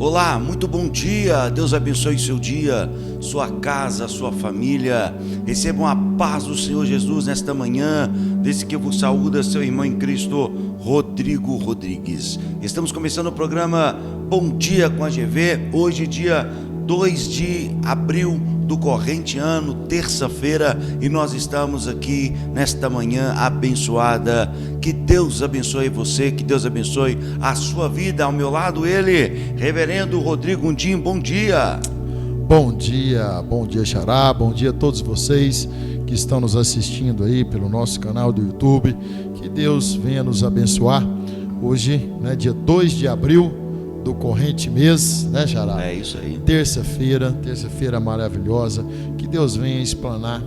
Olá, muito bom dia, Deus abençoe seu dia, sua casa, sua família. Recebam a paz do Senhor Jesus nesta manhã, desde que eu vos saúdo, seu irmão em Cristo, Rodrigo Rodrigues. Estamos começando o programa Bom Dia com a GV, hoje dia 2 de abril do corrente ano, terça-feira, e nós estamos aqui nesta manhã abençoada. Que Deus abençoe você, que Deus abençoe a sua vida. Ao meu lado ele, reverendo Rodrigo Gundim. Bom dia. Bom dia Xará, bom dia a todos vocês que estão nos assistindo aí pelo nosso canal do YouTube. Que Deus venha nos abençoar hoje, né, dia 2 de abril do corrente mês, né, Xará? É isso aí. Terça-feira maravilhosa. Que Deus venha explanar,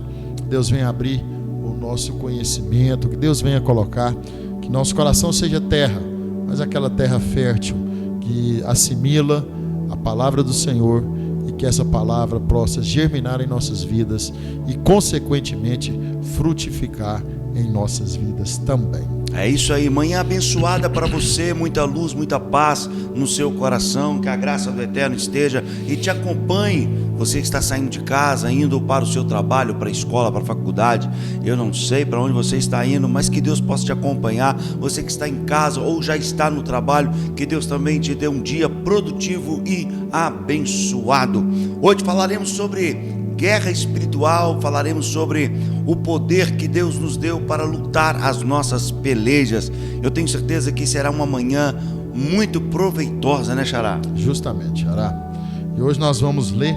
Deus venha abrir o nosso conhecimento, que Deus venha colocar, que nosso coração seja terra, mas aquela terra fértil que assimila a palavra do Senhor, e que essa palavra possa germinar em nossas vidas e consequentemente frutificar em nossas vidas também. É isso aí, manhã abençoada para você, muita luz, muita paz no seu coração, que a graça do Eterno esteja e te acompanhe. Você que está saindo de casa, indo para o seu trabalho, para a escola, para a faculdade, eu não sei para onde você está indo, mas que Deus possa te acompanhar. Você que está em casa ou já está no trabalho, que Deus também te dê um dia produtivo e abençoado. Hoje falaremos sobre guerra espiritual, falaremos sobre o poder que Deus nos deu para lutar as nossas pelejas. Eu tenho certeza que será uma manhã muito proveitosa, né, Xará? Justamente, Xará. E hoje nós vamos ler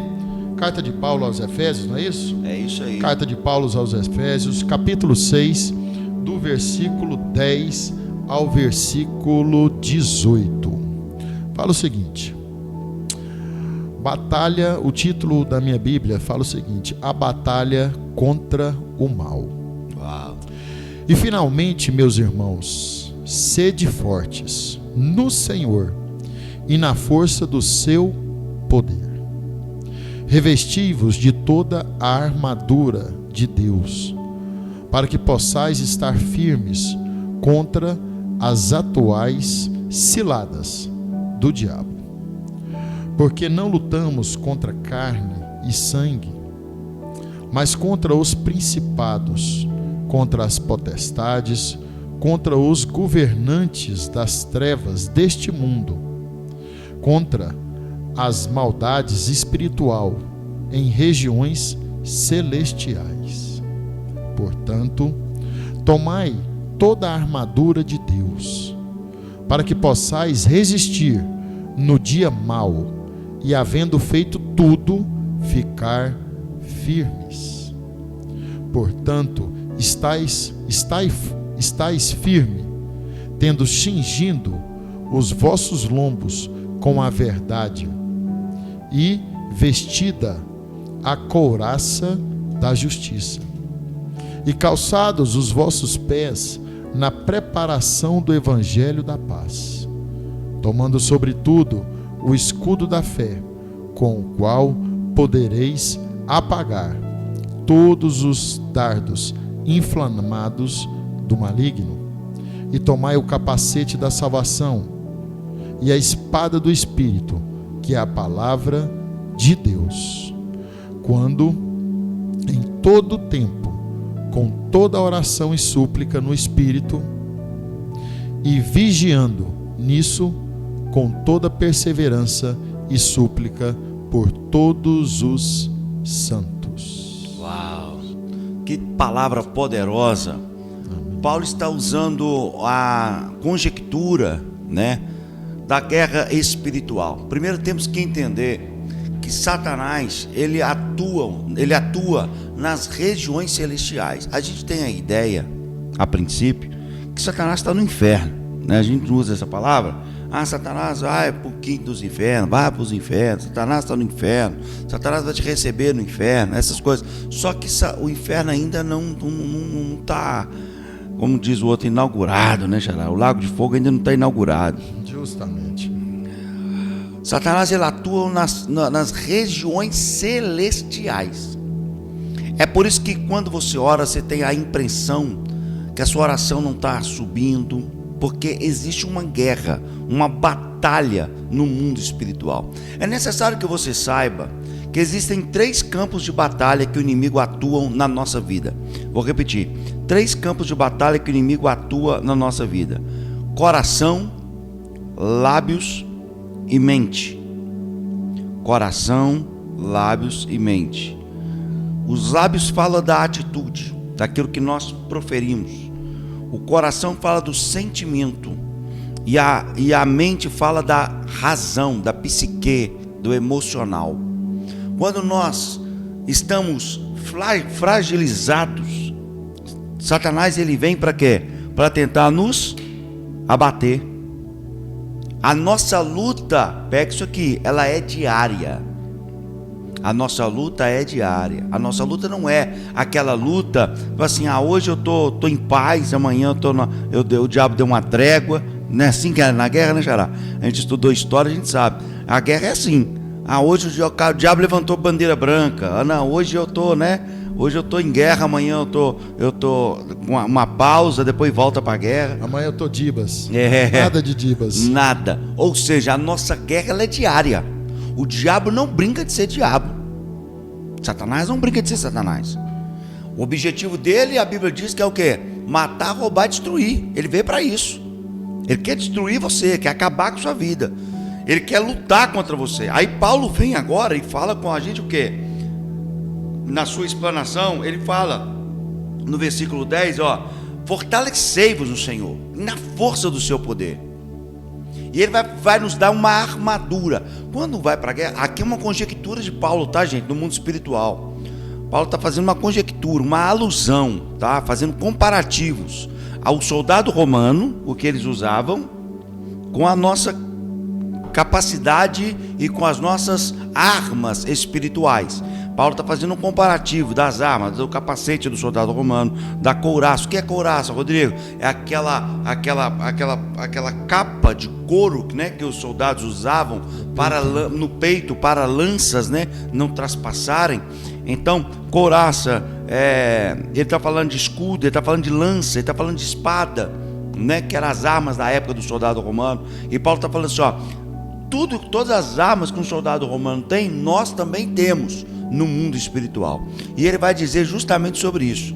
Carta de Paulo aos Efésios, não é isso? É isso aí. Carta de Paulo aos Efésios, capítulo 6, do versículo 10 ao versículo 18. Fala o seguinte: batalha, o título da minha Bíblia fala o seguinte: a batalha contra o mal. Uau. E finalmente, meus irmãos, sede fortes no Senhor e na força do seu poder. Revesti-vos de toda a armadura de Deus, para que possais estar firmes contra as atuais ciladas do diabo. Porque não lutamos contra carne e sangue, mas contra os principados, contra as potestades, contra os governantes das trevas deste mundo, contra as maldades espiritual em regiões celestiais. Portanto, tomai toda a armadura de Deus, para que possais resistir no dia mau, e havendo feito tudo, ficar firmes. Portanto, estais firme, tendo cingido os vossos lombos com a verdade, e vestida a couraça da justiça, e calçados os vossos pés na preparação do evangelho da paz, tomando sobretudo o escudo da fé, com o qual podereis apagar todos os dardos inflamados do maligno, e tomai o capacete da salvação e a espada do Espírito, que é a palavra de Deus, quando em todo tempo, com toda oração e súplica no Espírito, e vigiando nisso com toda perseverança e súplica por todos os santos. Uau, que palavra poderosa. Amém. Paulo está usando a conjectura, né, da guerra espiritual. Primeiro temos que entender que Satanás, ele atua nas regiões celestiais. A gente tem a ideia, a princípio, que Satanás está no inferno, né? A gente usa essa palavra. Satanás vai para o quinto dos infernos, vai para os infernos, Satanás está no inferno, Satanás vai te receber no inferno, essas coisas. Só que o inferno ainda não está, como diz o outro, inaugurado, né, Xará? O lago de fogo ainda não está inaugurado. Justamente. Satanás, ele atua nas regiões celestiais. É por isso que quando você ora, você tem a impressão que a sua oração não está subindo, porque existe uma guerra, uma batalha no mundo espiritual. É necessário que você saiba que existem 3 campos de batalha que o inimigo atua na nossa vida. Vou repetir: 3 campos de batalha que o inimigo atua na nossa vida: coração, lábios e mente. Coração, lábios e mente. Os lábios falam da atitude, daquilo que nós proferimos. O coração fala do sentimento. E a mente fala da razão, da psique, do emocional. Quando nós estamos fragilizados, Satanás ele vem para quê? Para tentar nos abater. A nossa luta, pega isso aqui, ela é diária. A nossa luta é diária. A nossa luta não é aquela luta assim, hoje eu tô em paz, amanhã o diabo deu uma trégua. Não é assim que é na guerra, né, Xará? A gente estudou história, a gente sabe. A guerra é assim. Hoje o diabo levantou bandeira branca. Não, hoje eu tô, né? Hoje eu tô em guerra, amanhã eu tô com uma pausa, depois volta pra guerra. Amanhã eu tô dibas. Nada de dibas. Nada. Ou seja, a nossa guerra ela é diária. O diabo não brinca de ser diabo. Satanás não brinca de ser Satanás. O objetivo dele, a Bíblia diz que é o quê? Matar, roubar e destruir. Ele veio para isso. Ele quer destruir você, quer acabar com sua vida. Ele quer lutar contra você. Aí Paulo vem agora e fala com a gente o quê? Na sua explanação, ele fala no versículo 10, fortalecei-vos no Senhor, na força do seu poder. E ele vai nos dar uma armadura. Quando vai para a guerra, aqui é uma conjectura de Paulo, tá, gente? No mundo espiritual. Paulo está fazendo uma conjectura, uma alusão, tá? Fazendo comparativos ao soldado romano, o que eles usavam, com a nossa capacidade e com as nossas armas espirituais. Paulo está fazendo um comparativo das armas, do capacete do soldado romano, da couraça. O que é couraça, Rodrigo? É aquela capa de couro, né, que os soldados usavam no peito para lanças, né, não traspassarem. Então, couraça, ele está falando de escudo, ele está falando de lança, ele está falando de espada, né, que eram as armas da época do soldado romano. E Paulo está falando assim, todas as armas que um soldado romano tem, nós também temos no mundo espiritual. E ele vai dizer justamente sobre isso.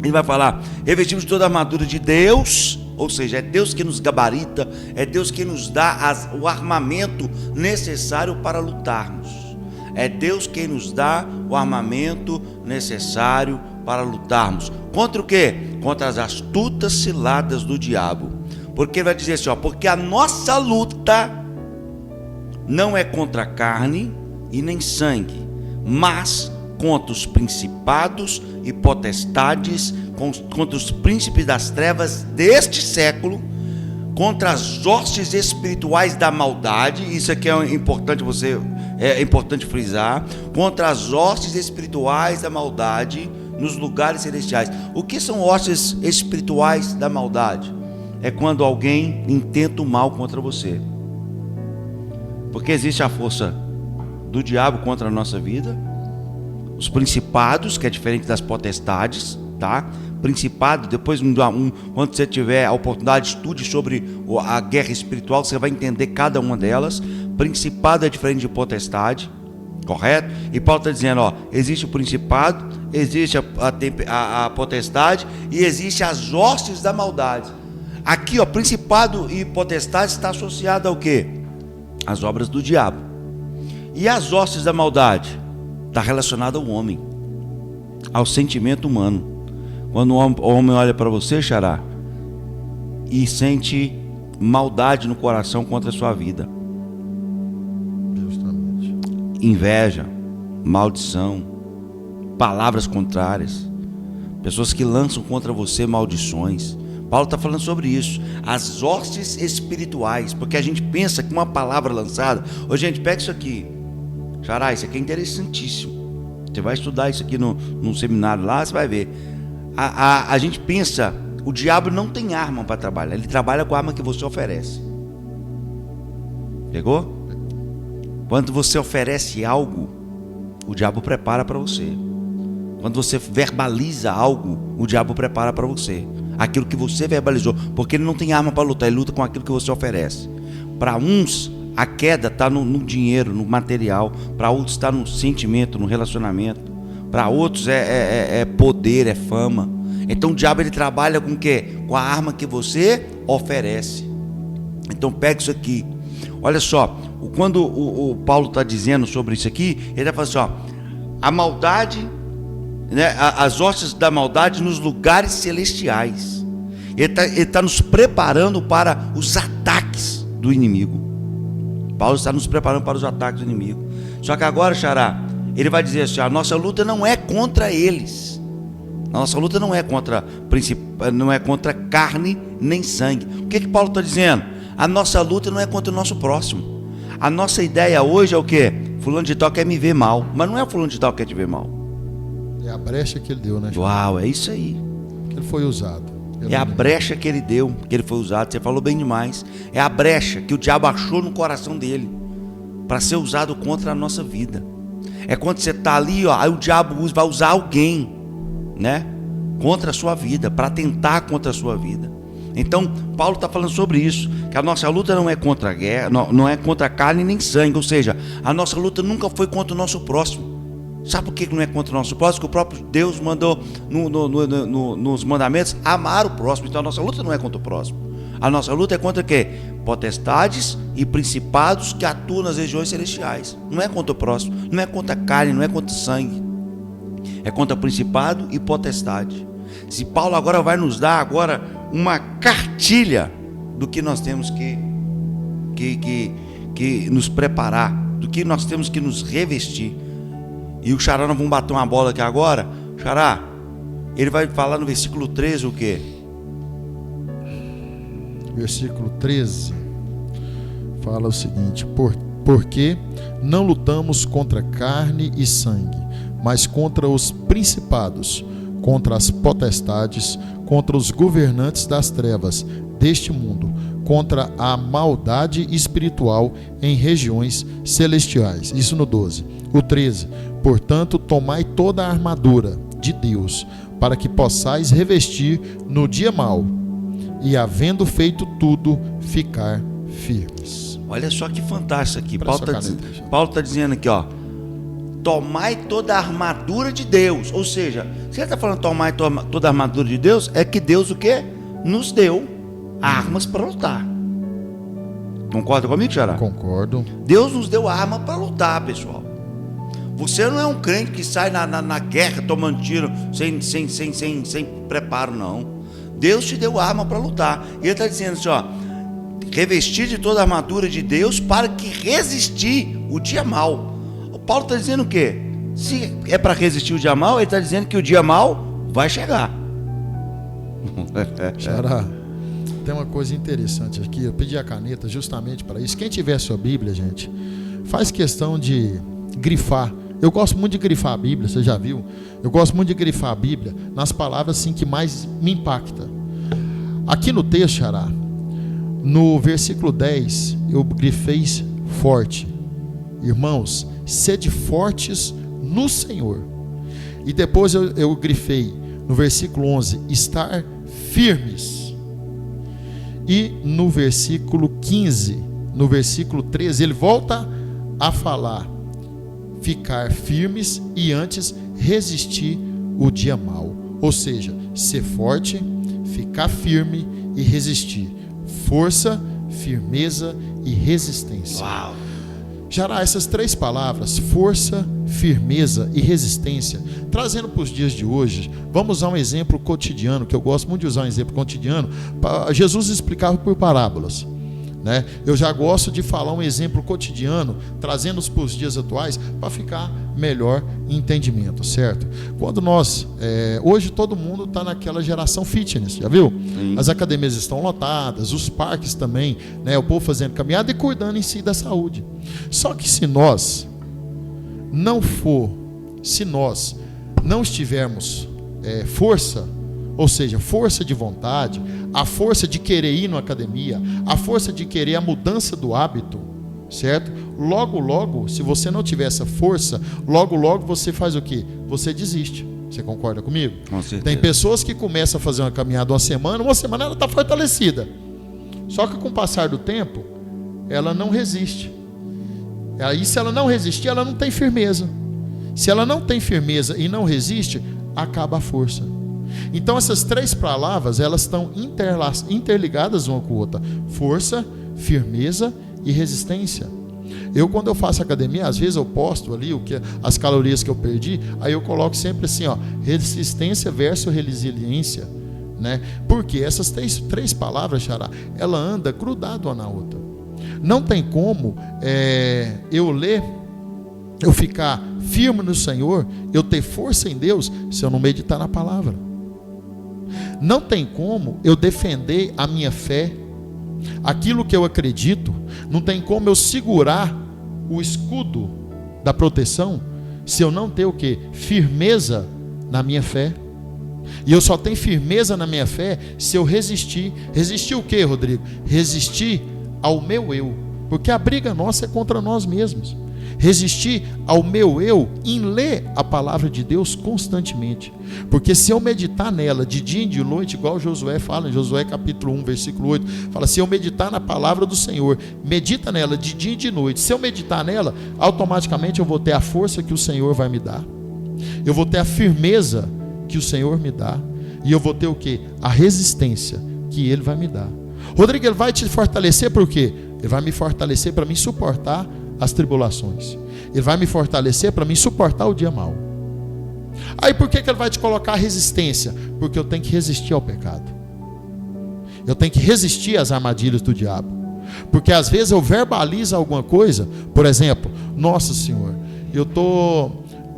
Ele vai falar: revestimos toda a armadura de Deus, ou seja, é Deus que nos gabarita, é Deus que nos dá o armamento necessário para lutarmos. É Deus quem nos dá o armamento necessário para lutarmos. Contra o quê? Contra as astutas ciladas do diabo. Porque ele vai dizer assim, porque a nossa luta não é contra a carne e nem sangue, mas contra os principados e potestades, contra os príncipes das trevas deste século, contra as hostes espirituais da maldade. Isso aqui é importante frisar: contra as hostes espirituais da maldade nos lugares celestiais. O que são hostes espirituais da maldade? É quando alguém intenta o mal contra você. Porque existe a força do diabo contra a nossa vida, os principados, que é diferente das potestades, tá? Principado, depois quando você tiver a oportunidade, estude sobre a guerra espiritual, você vai entender cada uma delas. Principado é diferente de potestade, correto? E Paulo está dizendo, existe o principado, existe a potestade e existe as hostes da maldade. Aqui, principado e potestade está associado ao quê? As obras do diabo. E as hostes da maldade está relacionado ao homem, ao sentimento humano. Quando o homem olha para você, Xará, e sente maldade no coração contra a sua vida, justamente inveja, maldição, palavras contrárias, pessoas que lançam contra você maldições. Paulo está falando sobre isso, as hostes espirituais, porque a gente pensa que uma palavra lançada... Ô, gente, pega isso aqui, Xará, isso aqui é interessantíssimo. Você vai estudar isso aqui num seminário lá, você vai ver. A gente pensa, o diabo não tem arma para trabalhar, ele trabalha com a arma que você oferece. Pegou? Quando você oferece algo, o diabo prepara para você. Quando você verbaliza algo, o diabo prepara para você. aquilo que você verbalizou, porque ele não tem arma para lutar, ele luta com aquilo que você oferece. Para uns, a queda está no dinheiro, no material. Para outros está no sentimento, no relacionamento. Para outros é poder, é fama. Então o diabo ele trabalha com o quê? Com a arma que você oferece. Então pega isso aqui. Olha só, quando o Paulo está dizendo sobre isso aqui, ele está falando assim, ó, a maldade, né, as hostes da maldade nos lugares celestiais. Ele está nos preparando para os ataques do inimigo. Paulo está nos preparando para os ataques do inimigo. Só que agora, Xará, ele vai dizer assim, a nossa luta não é contra eles. A nossa luta não é contra carne nem sangue. O que Paulo está dizendo? A nossa luta não é contra o nosso próximo. A nossa ideia hoje é o quê? Fulano de tal quer me ver mal. Mas não é fulano de tal que quer te ver mal. É a brecha que ele deu, né? Uau, é isso aí. Que ele foi usado. É a brecha que ele deu, que ele foi usado. Você falou bem demais. É a brecha que o diabo achou no coração dele para ser usado contra a nossa vida. É quando você está ali, ó, aí o diabo vai usar alguém, né, contra a sua vida, para tentar contra a sua vida. Então Paulo está falando sobre isso, que a nossa luta não é contra a guerra, não é contra carne nem sangue. Ou seja, a nossa luta nunca foi contra o nosso próximo. Sabe por que não é contra o nosso próximo? Porque o próprio Deus mandou nos mandamentos amar o próximo. Então a nossa luta não é contra o próximo. A nossa luta é contra o quê? Potestades e principados que atuam nas regiões celestiais. Não é contra o próximo, não é contra a carne, não é contra o sangue. É contra principado e potestade. Se Paulo agora vai nos dar agora uma cartilha do que nós temos que nos preparar, do que nós temos que nos revestir. E o Xará, nós vamos bater uma bola aqui agora. Xará, ele vai falar no versículo 13 o quê? Versículo 13 fala o seguinte: porque não lutamos contra carne e sangue, mas contra os principados, contra as potestades, contra os governantes das trevas deste mundo, contra a maldade espiritual em regiões celestiais. Isso no 12. O 13. Portanto, tomai toda a armadura de Deus, para que possais revestir no dia mau, e havendo feito tudo, ficar firmes. Olha só que fantástico aqui. Paulo está dizendo aqui, ó, tomai toda a armadura de Deus. Ou seja, se ele está falando tomai toda a armadura de Deus, é que Deus o quê? Nos deu armas para lutar. Concorda comigo, Xará? Concordo. Deus nos deu arma para lutar, pessoal. Você não é um crente que sai na guerra tomando tiro sem preparo, não. Deus te deu arma para lutar. E ele está dizendo assim, ó, revestir de toda a armadura de Deus para que resistir o dia mau. O Paulo está dizendo o quê? Se é para resistir o dia mau, ele está dizendo que o dia mau vai chegar. Xará, tem uma coisa interessante aqui. Eu pedi a caneta justamente para isso. Quem tiver sua Bíblia, gente, faz questão de grifar. Eu gosto muito de grifar a Bíblia, você já viu? Eu gosto muito de grifar a Bíblia nas palavras assim, que mais me impacta. Aqui no texto, Xará, no versículo 10, eu grifei forte. Irmãos, sede fortes no Senhor. E depois eu grifei no versículo 11, estar firmes. E no versículo 15, no versículo 13, ele volta a falar ficar firmes e antes resistir o dia mau. Ou seja, ser forte, ficar firme e resistir. Força, firmeza e resistência. Uau! Xará, essas três palavras, força, firmeza e resistência, trazendo para os dias de hoje, vamos usar um exemplo cotidiano, que eu gosto muito de usar um exemplo cotidiano. Jesus explicava por parábolas, né? Eu já gosto de falar um exemplo cotidiano, trazendo-os para os dias atuais, para ficar melhor entendimento, certo? Quando nós, hoje todo mundo está naquela geração fitness, já viu? Sim. As academias estão lotadas, os parques também, né? O povo fazendo caminhada e cuidando em si da saúde. Só que se nós não estivermos força, ou seja, força de vontade, a força de querer ir na academia, a força de querer a mudança do hábito, certo? Logo, se você não tiver essa força, logo você faz o quê? Você desiste. Você concorda comigo? Com certeza. Tem pessoas que começam a fazer uma caminhada uma semana ela está fortalecida. Só que com o passar do tempo, ela não resiste. Aí se ela não resistir, ela não tem firmeza. Se ela não tem firmeza e não resiste, acaba a força. Então essas três palavras, elas estão interligadas uma com a outra: força, firmeza e resistência. Quando eu faço academia, às vezes eu posto ali as calorias que eu perdi, aí eu coloco sempre assim, resistência versus resiliência, né? Porque essas três palavras, Xará, ela anda grudada uma na outra. Não tem como eu ficar firme no Senhor, eu ter força em Deus, se eu não meditar na palavra. Não tem como eu defender a minha fé, aquilo que eu acredito. Não tem como eu segurar o escudo da proteção, se eu não ter o quê? Firmeza na minha fé. E eu só tenho firmeza na minha fé se eu resistir. Resistir o quê, Rodrigo? Resistir ao meu eu, porque a briga nossa é contra nós mesmos. Resistir ao meu eu em ler a palavra de Deus constantemente, porque se eu meditar nela de dia e de noite, igual Josué fala em Josué capítulo 1 versículo 8, fala: se eu meditar na palavra do Senhor, medita nela de dia e de noite. Se eu meditar nela, automaticamente eu vou ter a força que o Senhor vai me dar, eu vou ter a firmeza que o Senhor me dá, e eu vou ter o quê? A resistência que Ele vai me dar. Rodrigo, Ele vai te fortalecer por quê? Ele vai me fortalecer para me suportar as tribulações. Ele vai me fortalecer para me suportar o dia mau. Aí por que Ele vai te colocar a resistência? Porque eu tenho que resistir ao pecado. Eu tenho que resistir às armadilhas do diabo. Porque às vezes eu verbalizo alguma coisa. Por exemplo, nossa Senhor,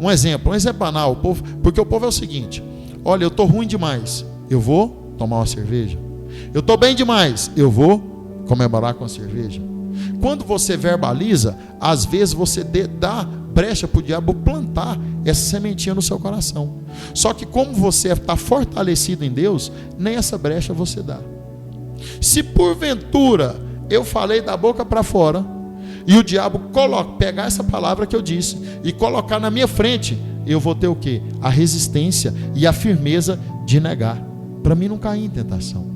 um exemplo banal, porque o povo é o seguinte: olha, eu estou ruim demais, eu vou tomar uma cerveja. Eu estou bem demais, eu vou comemorar com a cerveja. Quando você verbaliza, às vezes você dá brecha para o diabo plantar essa sementinha no seu coração. Só que como você está fortalecido em Deus, nem essa brecha você dá. Se porventura eu falei da boca para fora, e o diabo pegar essa palavra que eu disse e colocar na minha frente, eu vou ter o quê? A resistência e a firmeza de negar, para mim não cair em tentação.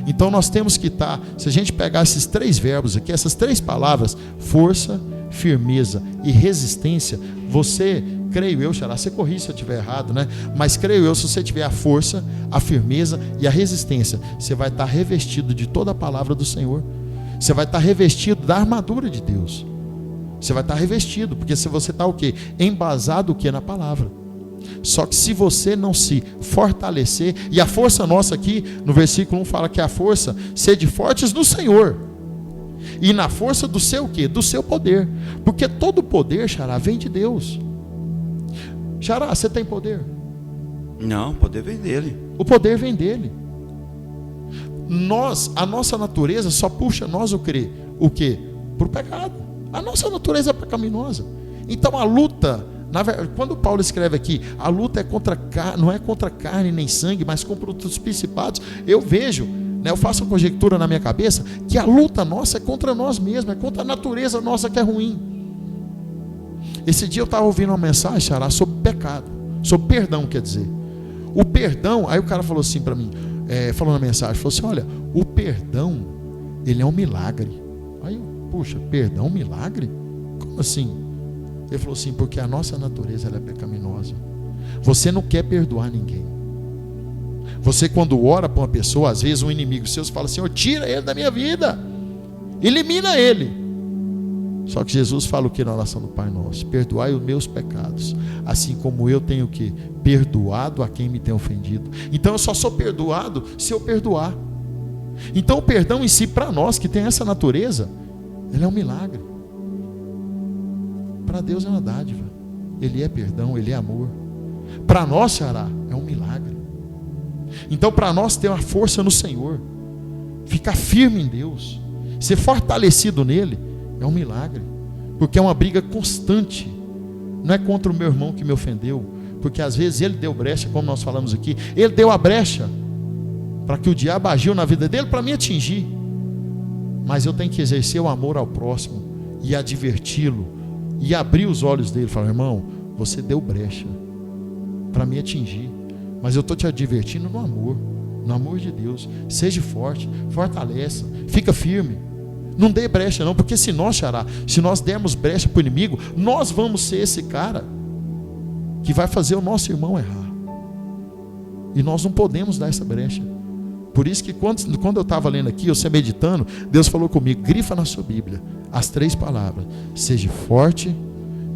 Então nós temos que estar, se a gente pegar esses três verbos aqui, essas três palavras, força, firmeza e resistência, você, creio eu, Xará, você corrige se eu estiver errado, né? Mas creio eu, se você tiver a força, a firmeza e a resistência, você vai estar revestido de toda a palavra do Senhor. Você vai estar revestido da armadura de Deus. Você vai estar revestido, porque se você está o quê? Embasado o quê? Na palavra. Só que se você não se fortalecer, e a força nossa aqui, no versículo 1 fala que a força, sede fortes no Senhor, e na força do seu quê? Do seu poder, porque todo poder, Xará, vem de Deus. Xará, você tem poder? Não, o poder vem dele. O poder vem dele. A nossa natureza só puxa nós o quê? Para o pecado. A nossa natureza é pecaminosa. Então a luta, quando Paulo escreve aqui, a luta não é contra carne nem sangue, mas contra os principados, eu vejo, eu faço uma conjectura na minha cabeça, que a luta nossa é contra nós mesmos, é contra a natureza nossa que é ruim. Esse dia eu estava ouvindo uma mensagem, Xará, sobre pecado, sobre perdão, quer dizer. O perdão, aí o cara falou assim para mim, falou na mensagem, falou assim: olha, o perdão, ele é um milagre. Aí eu, puxa, perdão, milagre? Como assim? Ele falou assim: porque a nossa natureza ela é pecaminosa. Você não quer perdoar ninguém. Você, quando ora para uma pessoa, às vezes um inimigo seu, você fala: Senhor, tira ele da minha vida, elimina ele. Só que Jesus fala o que na oração do Pai Nosso? Perdoai os meus pecados, assim como eu tenho o que? Perdoado a quem me tem ofendido. Então eu só sou perdoado se eu perdoar. Então o perdão em si, para nós que tem essa natureza, ele é um milagre. Para Deus é uma dádiva. Ele é perdão, Ele é amor. Para nós, Xará, é um milagre. Então para nós ter uma força no Senhor, ficar firme em Deus, ser fortalecido nele, é um milagre. Porque é uma briga constante. Não é contra o meu irmão que me ofendeu, porque às vezes ele deu brecha, como nós falamos aqui, ele deu a brecha para que o diabo agiu na vida dele para me atingir. Mas eu tenho que exercer o amor ao próximo e adverti-lo e abrir os olhos dele e falar: irmão, você deu brecha, para me atingir. Mas eu estou te advertindo no amor de Deus. Seja forte, fortaleça, fica firme. Não dê brecha não, porque se nós dermos brecha para o inimigo, nós vamos ser esse cara que vai fazer o nosso irmão errar. E nós não podemos dar essa brecha. Por isso que quando eu estava lendo aqui, você meditando, Deus falou comigo, grifa na sua Bíblia as 3 palavras: seja forte,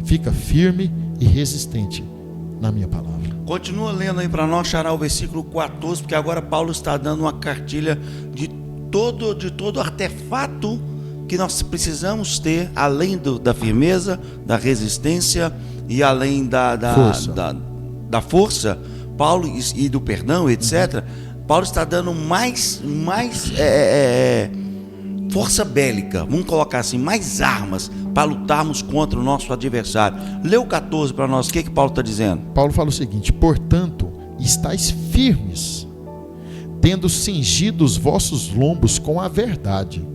fica firme e resistente na minha palavra. Continua lendo aí para nós, Xará, o versículo 14, porque agora Paulo está dando uma cartilha de todo artefato que nós precisamos ter, além da firmeza, da resistência e além da força, Paulo, e do perdão, etc. Paulo está dando mais força bélica, vamos colocar assim, mais armas para lutarmos contra o nosso adversário. Lê o 14 para nós, o que Paulo está dizendo? Paulo fala o seguinte: portanto, estáis firmes, tendo cingido os vossos lombos com a verdade,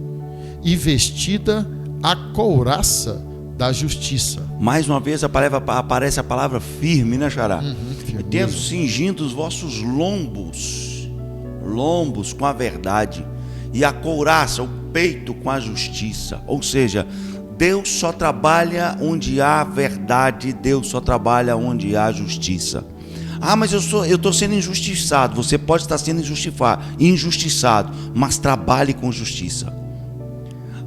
e vestida a couraça da justiça. Mais uma vez aparece a palavra firme, né, Xará? Tendo cingido os vossos lombos com a verdade, e a couraça, o peito, com a justiça. Ou seja, Deus só trabalha onde há verdade, Deus só trabalha onde há justiça. Ah, mas eu estou sendo injustiçado. Você pode estar sendo injustiçado, mas trabalhe com justiça.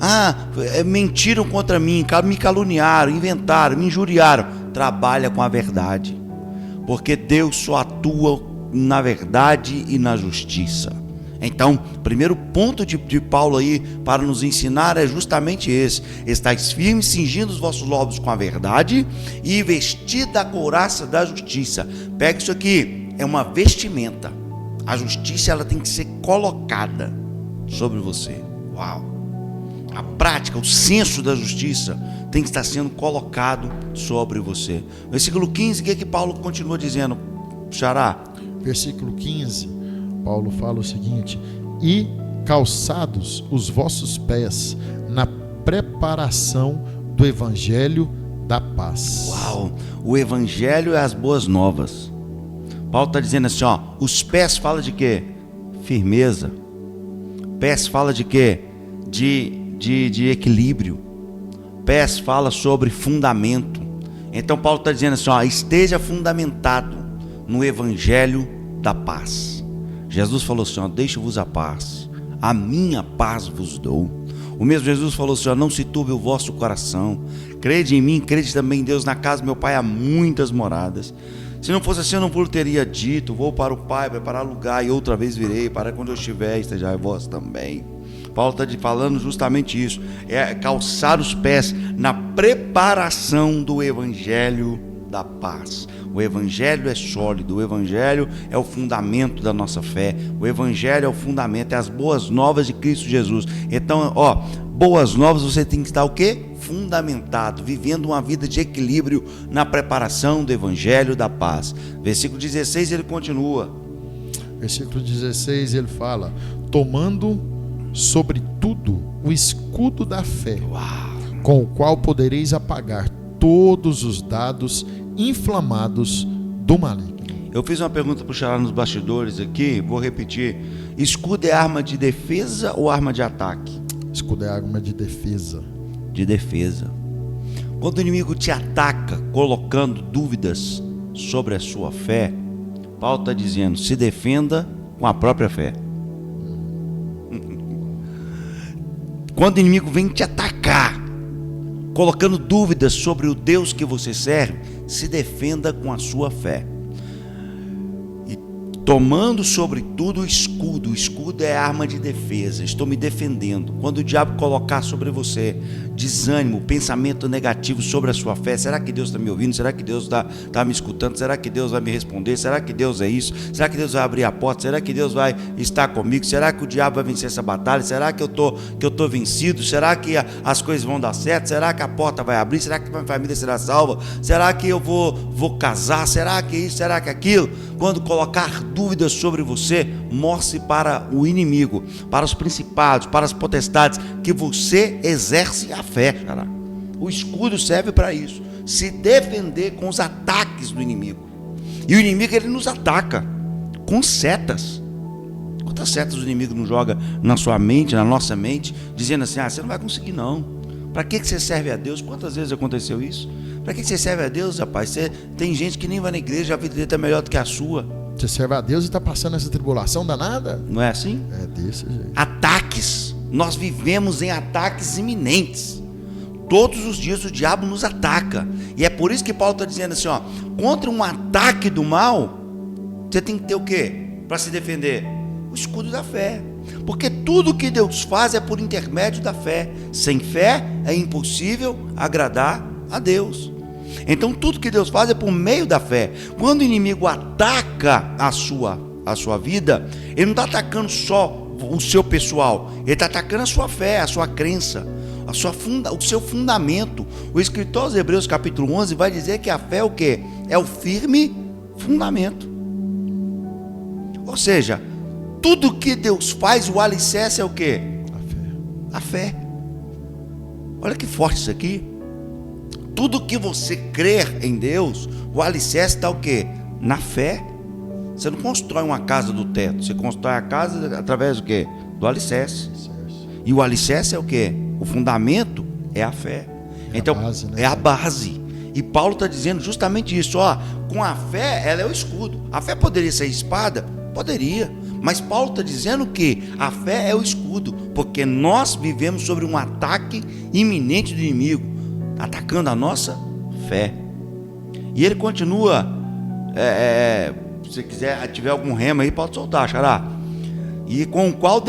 Ah, mentiram contra mim, me caluniaram, inventaram, me injuriaram. Trabalha com a verdade, porque Deus só atua na verdade e na justiça. Então, primeiro ponto de Paulo aí para nos ensinar é justamente esse: estáis firmes, cingindo os vossos lombos com a verdade e vestida a couraça da justiça. Pega isso aqui, é uma vestimenta. A justiça, ela tem que ser colocada sobre você. Uau! A prática, o senso da justiça tem que estar sendo colocado sobre você. Versículo 15, o que Paulo continua dizendo, Xará? Versículo 15, Paulo fala o seguinte: e calçados os vossos pés na preparação do evangelho da paz. Uau! O evangelho é as boas novas. Paulo está dizendo assim, ó, os pés fala de quê? Firmeza. Pés fala de quê? De equilíbrio. Pés fala sobre fundamento. Então Paulo está dizendo assim, ó, esteja fundamentado no evangelho da paz. Jesus falou assim, ó, deixo-vos a paz, a minha paz vos dou. O mesmo Jesus falou assim, ó, não se turbe o vosso coração, crede em mim, crede também em Deus. Na casa do meu Pai há muitas moradas. Se não fosse assim, eu não vos teria dito, vou para o Pai preparar lugar, e outra vez virei, para quando eu estiver, estejais vós também. Paulo está falando justamente isso, é calçar os pés na preparação do evangelho da paz. O evangelho é sólido, o evangelho é o fundamento da nossa fé, o evangelho é o fundamento, é as boas novas de Cristo Jesus. Então, ó, boas novas, você tem que estar o quê? Fundamentado, vivendo uma vida de equilíbrio na preparação do evangelho da paz. Versículo 16, ele continua. Versículo 16, ele fala: tomando sobre tudo o escudo da fé, com o qual podereis apagar todos os dados inflamados do maligno. Eu fiz uma pergunta para o Xará nos bastidores aqui, vou repetir: escudo é arma de defesa ou arma de ataque? Escudo é arma de defesa. De defesa. Quando o inimigo te ataca colocando dúvidas sobre a sua fé, Paulo está dizendo, se defenda com a própria fé. Quando o inimigo vem te atacar colocando dúvidas sobre o Deus que você serve, se defenda com a sua fé. E tomando sobre tudo o escudo é arma de defesa, estou me defendendo. Quando o diabo colocar sobre você desânimo, pensamento negativo sobre a sua fé, será que Deus está me ouvindo? Será que Deus está me escutando? Será que Deus vai me responder? Será que Deus é isso? Será que Deus vai abrir a porta? Será que Deus vai estar comigo? Será que o diabo vai vencer essa batalha? Será que eu tô vencido? Será que as coisas vão dar certo? Será que a porta vai abrir? Será que minha família será salva? Será que eu vou casar? Será que isso? Será que aquilo? Quando colocar dúvidas sobre você, mostre para o inimigo, para os principados, para as potestades, que você exerce a fé, cara. O escudo serve para isso, se defender com os ataques do inimigo. E o inimigo, ele nos ataca com setas. Quantas setas o inimigo não joga na sua mente, na nossa mente, dizendo assim: você não vai conseguir não. Para que você serve a Deus? Quantas vezes aconteceu isso? Para que você serve a Deus, rapaz? Tem gente que nem vai na igreja, a vida dele está melhor do que a sua. Você serve a Deus e está passando essa tribulação danada? Não é assim? É desse jeito. Ataques. Nós vivemos em ataques iminentes. Todos os dias o diabo nos ataca. E é por isso que Paulo está dizendo assim, contra um ataque do mal, você tem que ter o quê? Para se defender? O escudo da fé. Porque tudo que Deus faz é por intermédio da fé. Sem fé é impossível agradar a Deus. Então tudo que Deus faz é por meio da fé. Quando o inimigo ataca a sua vida, ele não está atacando só o seu pessoal, ele está atacando a sua fé, a sua crença, o seu fundamento. O escritor aos Hebreus capítulo 11 vai dizer que a fé é o quê? É o firme fundamento. Ou seja, tudo que Deus faz, o alicerce é o quê? A fé. Olha que forte isso aqui. Tudo que você crer em Deus, o alicerce está o quê? Na fé. Você não constrói uma casa do teto, você constrói a casa através do quê? Do alicerce. E o alicerce é o quê? O fundamento é a fé. Então, a base, né? É a base. E Paulo está dizendo justamente isso, com a fé, ela é o escudo. A fé poderia ser espada? Poderia. Mas Paulo está dizendo que a fé é o escudo, porque nós vivemos sobre um ataque iminente do inimigo, atacando a nossa fé. E ele continua, se você quiser, tiver algum rema aí, pode soltar, xará. E com o qual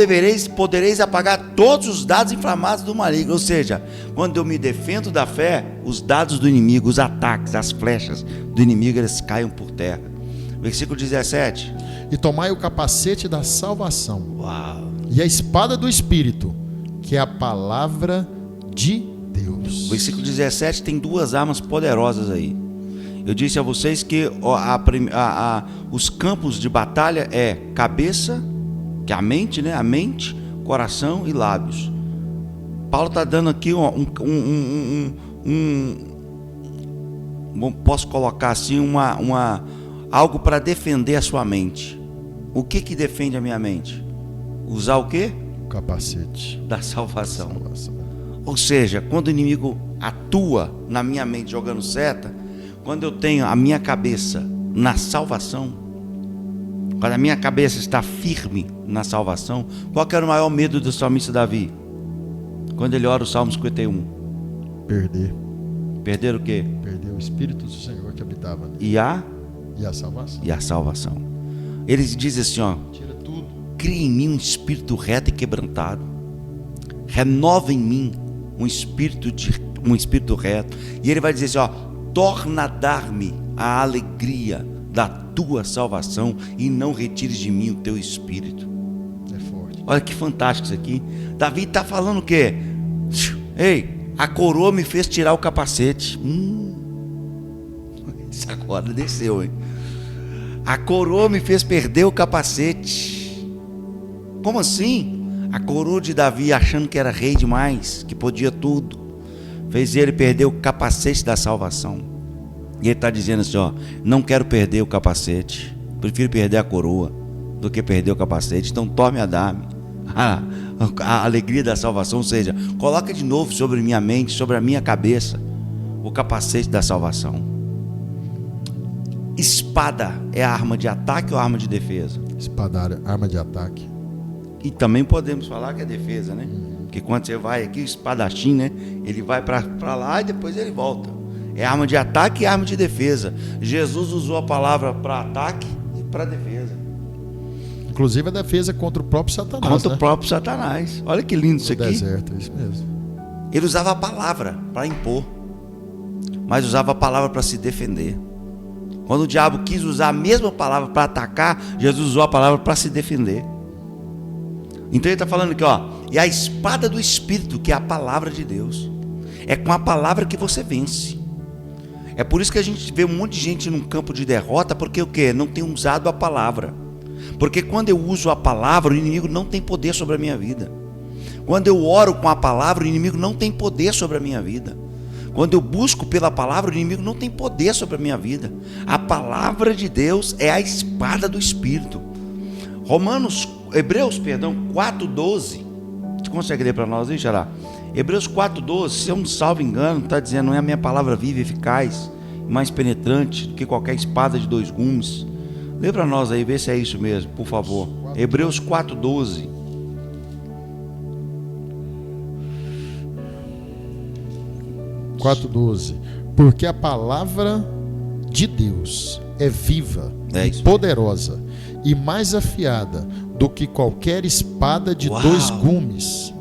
podereis apagar todos os dados inflamados do maligno. Ou seja, quando eu me defendo da fé, os dados do inimigo, os ataques, as flechas do inimigo, eles caem por terra. Versículo 17. E tomai o capacete da salvação. Uau. E a espada do Espírito, que é a palavra de Deus. Versículo 17 tem duas armas poderosas aí. Eu disse a vocês que os campos de batalha é cabeça, que é a mente, né? A mente, coração e lábios. Paulo está dando aqui posso colocar assim algo para defender a sua mente. O que defende a minha mente? Usar o quê? O capacete da salvação. Ou seja, quando o inimigo atua na minha mente jogando seta, quando eu tenho a minha cabeça na salvação, quando a minha cabeça está firme na salvação, qual que era o maior medo do salmista Davi? Quando ele ora o Salmo 51. Perder. Perder o quê? Perder o Espírito do Senhor que habitava nele. E a salvação. E a salvação. Ele diz assim, tira tudo. Cria em mim um espírito reto e quebrantado. Renova em mim um espírito reto. E ele vai dizer assim, torna a dar-me a alegria da tua salvação e não retires de mim o teu espírito. É forte. Olha que fantástico isso aqui. Davi está falando o quê? Ei, a coroa me fez tirar o capacete. Isso agora desceu, hein? A coroa me fez perder o capacete. Como assim? A coroa de Davi, achando que era rei demais, que podia tudo, fez ele perder o capacete da salvação. E ele está dizendo assim, não quero perder o capacete, prefiro perder a coroa do que perder o capacete. Então tome a dar-me a alegria da salvação. Ou seja, coloca de novo sobre minha mente, sobre a minha cabeça, o capacete da salvação. Espada é a arma de ataque ou a arma de defesa? Espada, arma de ataque. E também podemos falar que é defesa, né? Porque quando você vai aqui, o espadachim, né? Ele vai para lá e depois ele volta. É arma de ataque e arma de defesa. Jesus usou a palavra para ataque e para defesa. Inclusive a defesa contra o próprio Satanás. Contra o próprio Satanás. Olha que lindo isso aqui. Deserto, é isso mesmo. Ele usava a palavra para impor, mas usava a palavra para se defender. Quando o diabo quis usar a mesma palavra para atacar, Jesus usou a palavra para se defender. Então ele está falando aqui, e a espada do Espírito, que é a palavra de Deus. É com a palavra que você vence. É por isso que a gente vê um monte de gente num campo de derrota, porque o quê? Não tem usado a palavra. Porque quando eu uso a palavra, o inimigo não tem poder sobre a minha vida. Quando eu oro com a palavra, o inimigo não tem poder sobre a minha vida. Quando eu busco pela palavra, o inimigo não tem poder sobre a minha vida. A palavra de Deus é a espada do Espírito. Hebreus 4:12. Você consegue ler para nós aí, Xará? Hebreus 4:12, se eu não salvo engano, está dizendo: não é a minha palavra viva e eficaz, mais penetrante do que qualquer espada de 2 gumes. Lê para nós aí, vê se é isso mesmo, por favor. Hebreus 4:12. Porque a palavra de Deus é viva e poderosa e mais afiada do que qualquer espada de 2 gumes,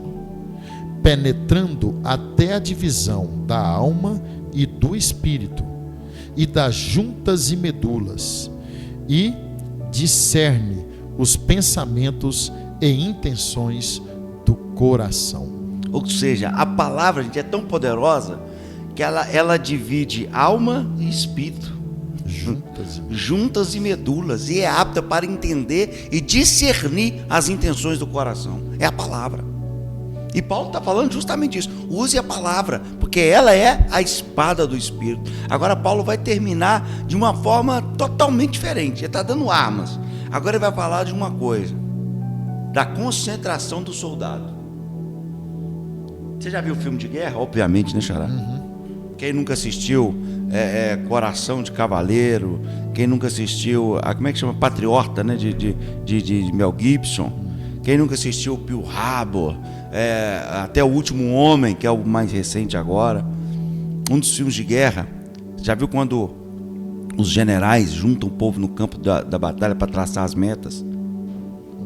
penetrando até a divisão da alma e do espírito e das juntas e medulas, e discerne os pensamentos e intenções do coração. Ou seja, a palavra, gente, é tão poderosa que ela divide alma e espírito, juntas e medulas, e é apta para entender e discernir as intenções do coração. É a palavra. E Paulo está falando justamente isso. Use a palavra, porque ela é a espada do Espírito. Agora Paulo vai terminar de uma forma totalmente diferente. Ele está dando armas. Agora ele vai falar de uma coisa: da concentração do soldado. Você já viu filme de guerra? Obviamente, né, Xará? Quem nunca assistiu Coração de Cavaleiro, quem nunca assistiu como é que chama? Patriota, né? de Mel Gibson. Quem nunca assistiu Pearl Harbor, até O Último Homem, que é o mais recente agora, um dos filmes de guerra. Já viu quando os generais juntam o povo no campo da batalha para traçar as metas?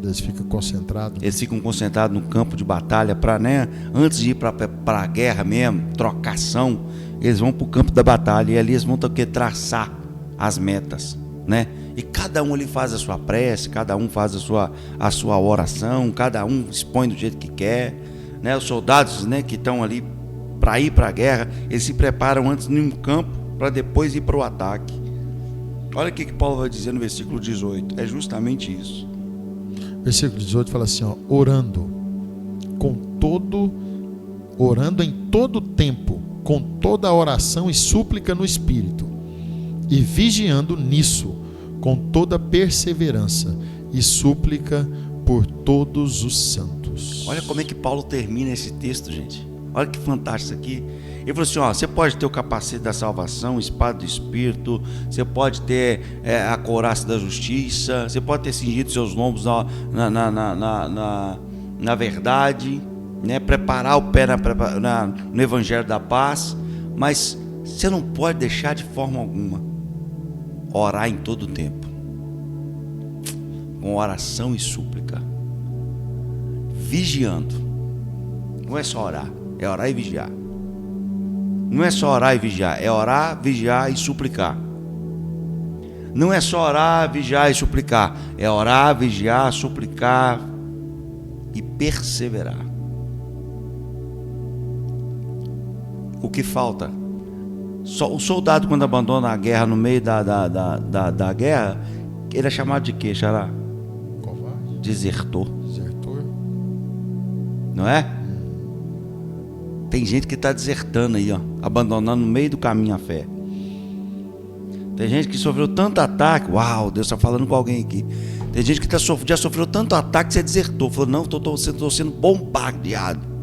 Eles ficam concentrados. Eles ficam concentrados no campo de batalha para, né, antes de ir para a guerra mesmo, trocação, eles vão para o campo da batalha e ali eles vão ter que traçar as metas, né? E cada um ali faz a sua prece, cada um faz a sua oração, cada um expõe do jeito que quer, né? Os soldados, né, que estão ali para ir para a guerra, eles se preparam antes em um campo para depois ir para o ataque. Olha o que Paulo vai dizer no versículo 18, é justamente isso. Versículo 18 fala assim, ó: orando em todo tempo, com toda oração e súplica no Espírito, e vigiando nisso, com toda perseverança e súplica por todos os santos. Olha como é que Paulo termina esse texto, gente. Olha que fantástico isso aqui. Ele falou assim, ó, você pode ter o capacete da salvação, espada do Espírito, você pode ter a couraça da justiça, você pode ter cingido seus lombos na verdade, né? Preparar o pé no Evangelho da Paz, mas você não pode deixar de forma alguma orar em todo o tempo, com oração e súplica, vigiando. Não é só orar, é orar e vigiar. Não é só orar e vigiar, é orar, vigiar e suplicar. Não é só orar, vigiar e suplicar, é orar, vigiar, suplicar e perseverar. O que falta? O soldado, quando abandona a guerra no meio da guerra, ele é chamado de quê, Xará? Covarde. Desertor. Desertor. Não é? Tem gente que está desertando aí, ó, abandonando no meio do caminho a fé. Tem gente que sofreu tanto ataque. Uau, Deus está falando com alguém aqui. Tem gente que já sofreu tanto ataque que você desertou. Falou, não, estou sendo bombardeado.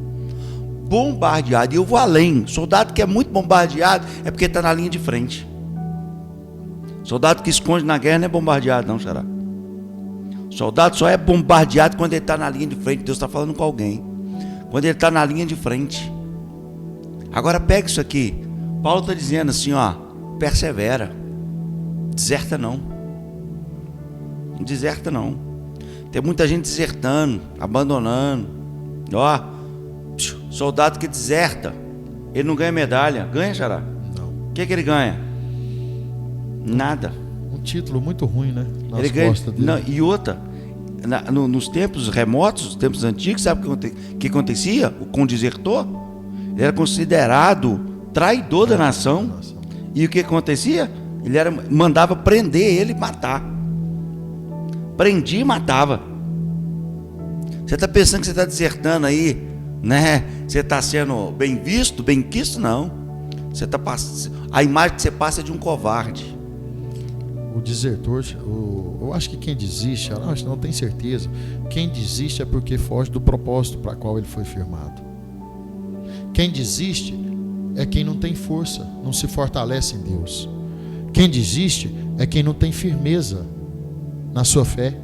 E eu vou além. Soldado que é muito bombardeado é porque está na linha de frente. Soldado que esconde na guerra não é bombardeado, não, Xará. Soldado só é bombardeado quando ele está na linha de frente. Deus está falando com alguém. Quando ele está na linha de frente. Agora pega isso aqui. Paulo está dizendo assim, ó, persevera. Deserta não. Não deserta não. Tem muita gente desertando, abandonando. Ó, soldado que deserta, ele não ganha medalha. Ganha, Xará? Não. O que ele ganha? Nada. Um título muito ruim, né? Nas ele ganha, costas dele. não, e outra, nos tempos remotos, nos tempos antigos, sabe o que acontecia com o desertor? Ele era considerado traidor da nação. E o que acontecia? Ele mandava prender ele e matar. Prendia e matava. Você está pensando que você está desertando aí, né? Você está sendo bem visto? Bem quisto? Não. A imagem que você passa é de um covarde. O desertor, eu acho que quem desiste, não tenho certeza, quem desiste é porque foge do propósito para qual ele foi firmado. Quem desiste é quem não tem força, não se fortalece em Deus. Quem desiste é quem não tem firmeza na sua fé.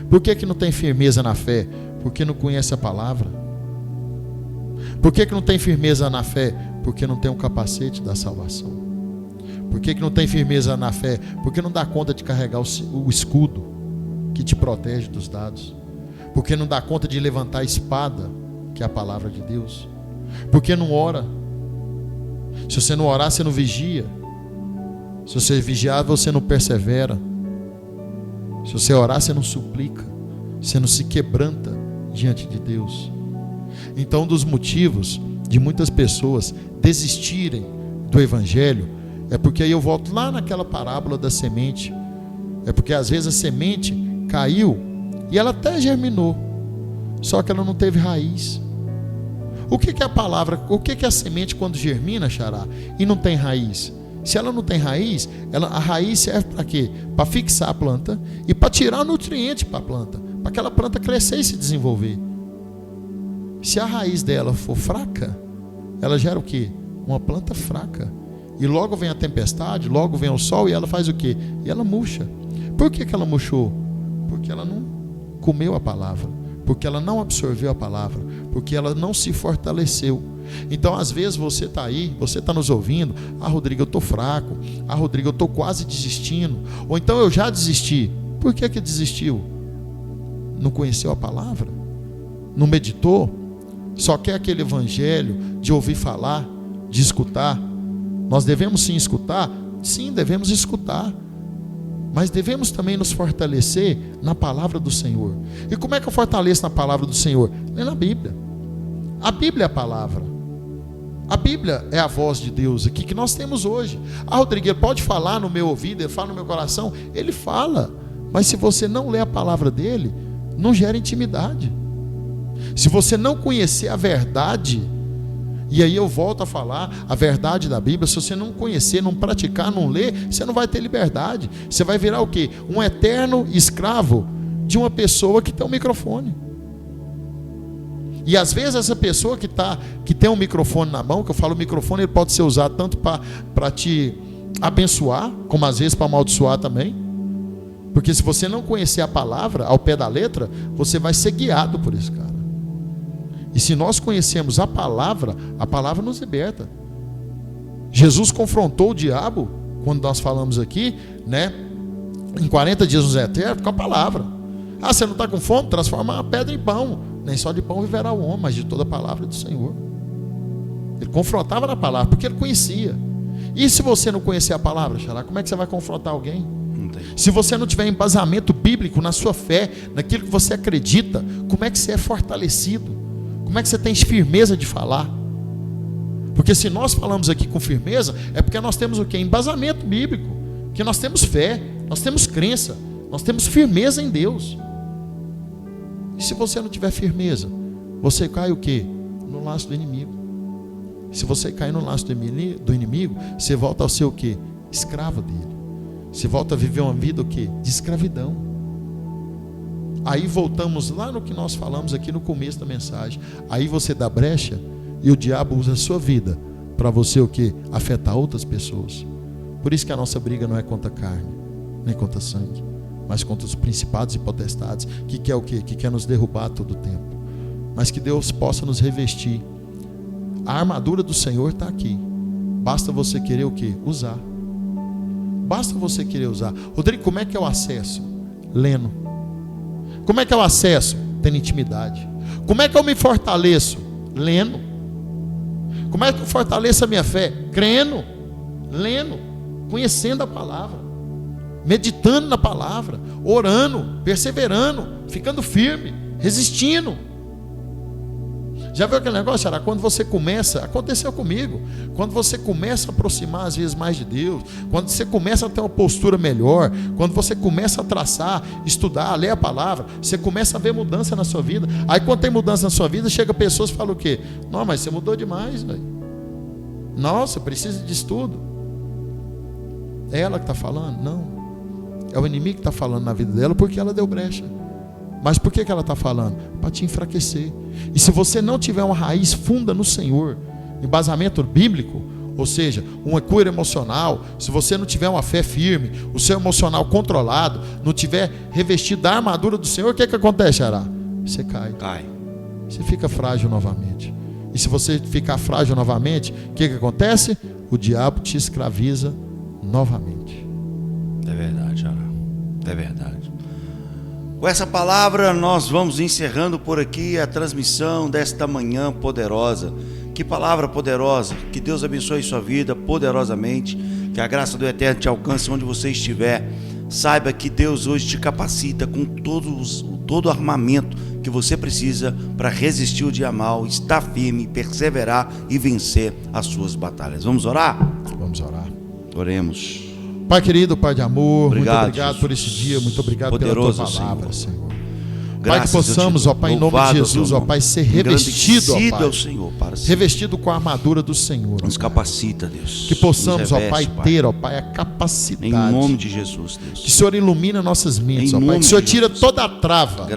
Por que não tem firmeza na fé? Porque não conhece a palavra. Por que não tem firmeza na fé? Porque não tem um capacete da salvação. Por que não tem firmeza na fé? Porque não dá conta de carregar o escudo que te protege dos dados. Porque não dá conta de levantar a espada, que é a palavra de Deus. Porque não ora. Se você não orar, você não vigia. Se você vigiar, você não persevera. Se você orar, você não suplica. Você não se quebranta diante de Deus. Então, um dos motivos de muitas pessoas desistirem do Evangelho é porque aí eu volto lá naquela parábola da semente. É porque às vezes a semente caiu e ela até germinou, só que ela não teve raiz. O que é a palavra? O que é a semente quando germina, Xará, e não tem raiz? Se ela não tem raiz, a raiz serve para quê? Para fixar a planta e para tirar nutriente para a planta, para aquela planta crescer e se desenvolver. Se a raiz dela for fraca, ela gera o quê? Uma planta fraca. E logo vem a tempestade, logo vem o sol e ela faz o quê? E ela murcha. Por que ela murchou? Porque ela não comeu a palavra, porque ela não absorveu a palavra, porque ela não se fortaleceu. Então às vezes você está aí, você está nos ouvindo: Rodrigo, eu estou fraco, Rodrigo, eu estou quase desistindo, ou então eu já desisti. Por que desistiu? Não conheceu a palavra? Não meditou? Só quer aquele evangelho de ouvir falar, de escutar. Nós devemos sim escutar? Sim, devemos escutar. Mas devemos também nos fortalecer na palavra do Senhor. E como é que eu fortaleço na palavra do Senhor? Lendo a Bíblia. A Bíblia é a palavra. A Bíblia é a voz de Deus aqui que nós temos hoje. Rodrigo, ele pode falar no meu ouvido, ele fala no meu coração. Ele fala. Mas se você não lê a palavra dele, não gera intimidade. Se você não conhecer a verdade, e aí eu volto a falar a verdade da Bíblia, se você não conhecer, não praticar, não ler, você não vai ter liberdade. Você vai virar o quê? Um eterno escravo de uma pessoa que tem um microfone. E às vezes essa pessoa que tem um microfone na mão, que eu falo microfone, ele pode ser usado tanto para te abençoar, como às vezes para amaldiçoar também. Porque se você não conhecer a palavra ao pé da letra, você vai ser guiado por esse cara. E se nós conhecemos a palavra nos liberta. Jesus confrontou o diabo, quando nós falamos aqui, né, em 40 dias no deserto, com a palavra. Você não está com fome? Transforma a pedra em pão. Nem só de pão viverá o homem, mas de toda a palavra do Senhor. Ele confrontava na palavra, porque ele conhecia. E se você não conhecer a palavra, Xará, como é que você vai confrontar alguém? Se você não tiver embasamento bíblico na sua fé, naquilo que você acredita, como é que você é fortalecido? Como é que você tem firmeza de falar? Porque se nós falamos aqui com firmeza, é porque nós temos o quê? Embasamento bíblico. Porque nós temos fé, nós temos crença, nós temos firmeza em Deus. E se você não tiver firmeza, você cai o quê? No laço do inimigo. Se você cair no laço do inimigo, você volta ao ser o quê? Escravo dele. Você volta a viver uma vida o quê? De escravidão. Aí voltamos lá no que nós falamos aqui no começo da mensagem. Aí você dá brecha e o diabo usa a sua vida para você o quê? Afetar outras pessoas. Por isso que a nossa briga não é contra a carne, nem contra sangue, mas contra os principados e potestades, que quer o quê? Que quer nos derrubar todo o tempo. Mas que Deus possa nos revestir. A armadura do Senhor está aqui. Basta você querer o quê? Usar. Basta você querer usar. Rodrigo, como é que é o acesso? Lendo. Como é que eu acesso? Tendo intimidade. Como é que eu me fortaleço? Lendo. Como é que eu fortaleço a minha fé? Crendo, lendo, conhecendo a palavra, meditando na palavra, orando, perseverando, ficando firme, resistindo. Já viu aquele negócio, Xará? Quando você começa, aconteceu comigo, quando você começa a aproximar às vezes mais de Deus, quando você começa a ter uma postura melhor, quando você começa a traçar, estudar, ler a palavra, você começa a ver mudança na sua vida. Aí quando tem mudança na sua vida, chega pessoas e falam o quê? Não, mas você mudou demais, velho. Nossa, precisa disso tudo. É ela que está falando? Não. É o inimigo que está falando na vida dela porque ela deu brecha. Mas por que ela está falando? Para te enfraquecer. E se você não tiver uma raiz funda no Senhor, embasamento bíblico, ou seja, uma cura emocional, se você não tiver uma fé firme, o seu emocional controlado, não tiver revestido da armadura do Senhor, o que acontece, Ará? Você cai. Você fica frágil novamente. E se você ficar frágil novamente, o que acontece? O diabo te escraviza novamente. É verdade, Ará. É verdade. Com essa palavra nós vamos encerrando por aqui a transmissão desta manhã poderosa. Que palavra poderosa. Que Deus abençoe sua vida poderosamente. Que a graça do Eterno te alcance onde você estiver. Saiba que Deus hoje te capacita com todo o armamento que você precisa para resistir o dia mal, estar firme, perseverar e vencer as suas batalhas. Vamos orar? Vamos orar. Oremos. Pai querido, Pai de amor, obrigado, muito obrigado Jesus. Por esse dia, muito obrigado Poderoso, pela tua palavra, Senhor. Graças Pai, que possamos, ó Pai, em nome de Jesus, ó Pai, ser revestido, ó Pai, Senhor, para revestido com a armadura do Senhor. Nos capacita, Deus. Que possamos, ó reveste, Pai, ter, ó Pai, a capacidade. Em nome de Jesus, Deus. Que o Senhor ilumina nossas mentes, ó Pai. Que o Senhor tira toda a trava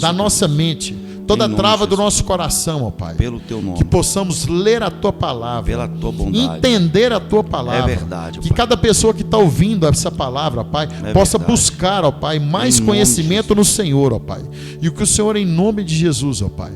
da nossa mente, toda a trava do nosso coração, ó Pai. Pelo teu nome. Que possamos ler a tua palavra, pela tua bondade, entender a tua palavra. É verdade, que Pai. cada pessoa que está ouvindo essa palavra, ó Pai, possa buscar, ó Pai, mais conhecimento no Senhor, ó Pai. E o que o Senhor, em nome de Jesus, ó Pai,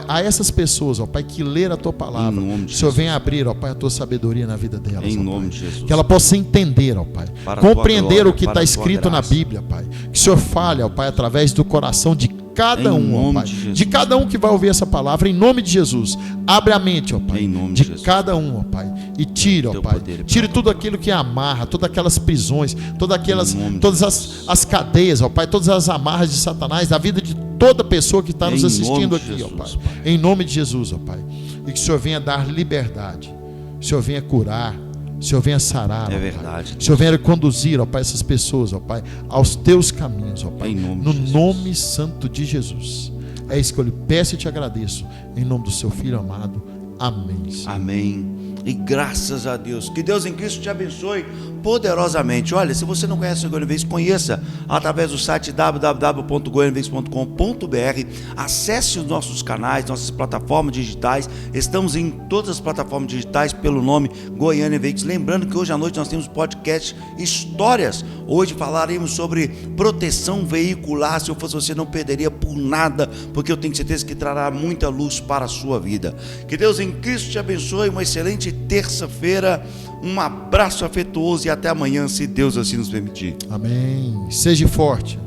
a essas pessoas, ó Pai, que ler a tua palavra, o Senhor venha abrir, ó Pai, a tua sabedoria na vida delas, em ó nome Pai. de Jesus. Que ela possa entender, ó Pai, compreender o que está escrito na Bíblia, Pai. Que o Senhor fale, ó Pai, através do coração de cada um, ó Pai, de cada um que vai ouvir essa palavra, em nome de Jesus. Abre a mente, ó Pai, de cada um, ó Pai, e tira, ó Pai, tire tudo aquilo que amarra, todas aquelas prisões, todas as cadeias, ó Pai, todas as amarras de Satanás, da vida de toda pessoa que está nos assistindo aqui, ó Pai, em nome de Jesus, ó Pai. E que o Senhor venha dar liberdade, o Senhor venha curar, o Senhor venha sarar, é verdade, o Senhor venha conduzir, ó Pai, essas pessoas, ó Pai, aos teus caminhos, ó Pai, no nome santo de Jesus. É isso que eu lhe peço e te agradeço, em nome do seu Filho amado. Amém, Senhor. Amém. E graças a Deus. Que Deus em Cristo te abençoe poderosamente. Olha, se você não conhece o Goiânia Vez, conheça através do site www.goianiavez.com.br. Acesse os nossos canais, nossas plataformas digitais. Estamos em todas as plataformas digitais pelo nome Goiânia Vez. Lembrando que hoje à noite nós temos podcast Histórias. Hoje falaremos sobre proteção veicular. Se eu fosse você, não perderia por nada, porque eu tenho certeza que trará muita luz para a sua vida. Que Deus em Cristo te abençoe. Uma excelente terça-feira. Um abraço afetuoso e até amanhã, se Deus assim nos permitir. Amém. Seja forte,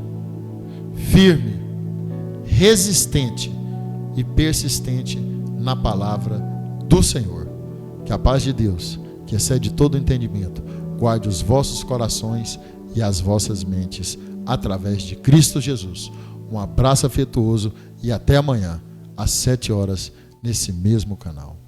firme, resistente e persistente na palavra do Senhor. Que a paz de Deus, que excede todo entendimento, guarde os vossos corações e as vossas mentes através de Cristo Jesus. Um abraço afetuoso e até amanhã, às 7 horas, nesse mesmo canal.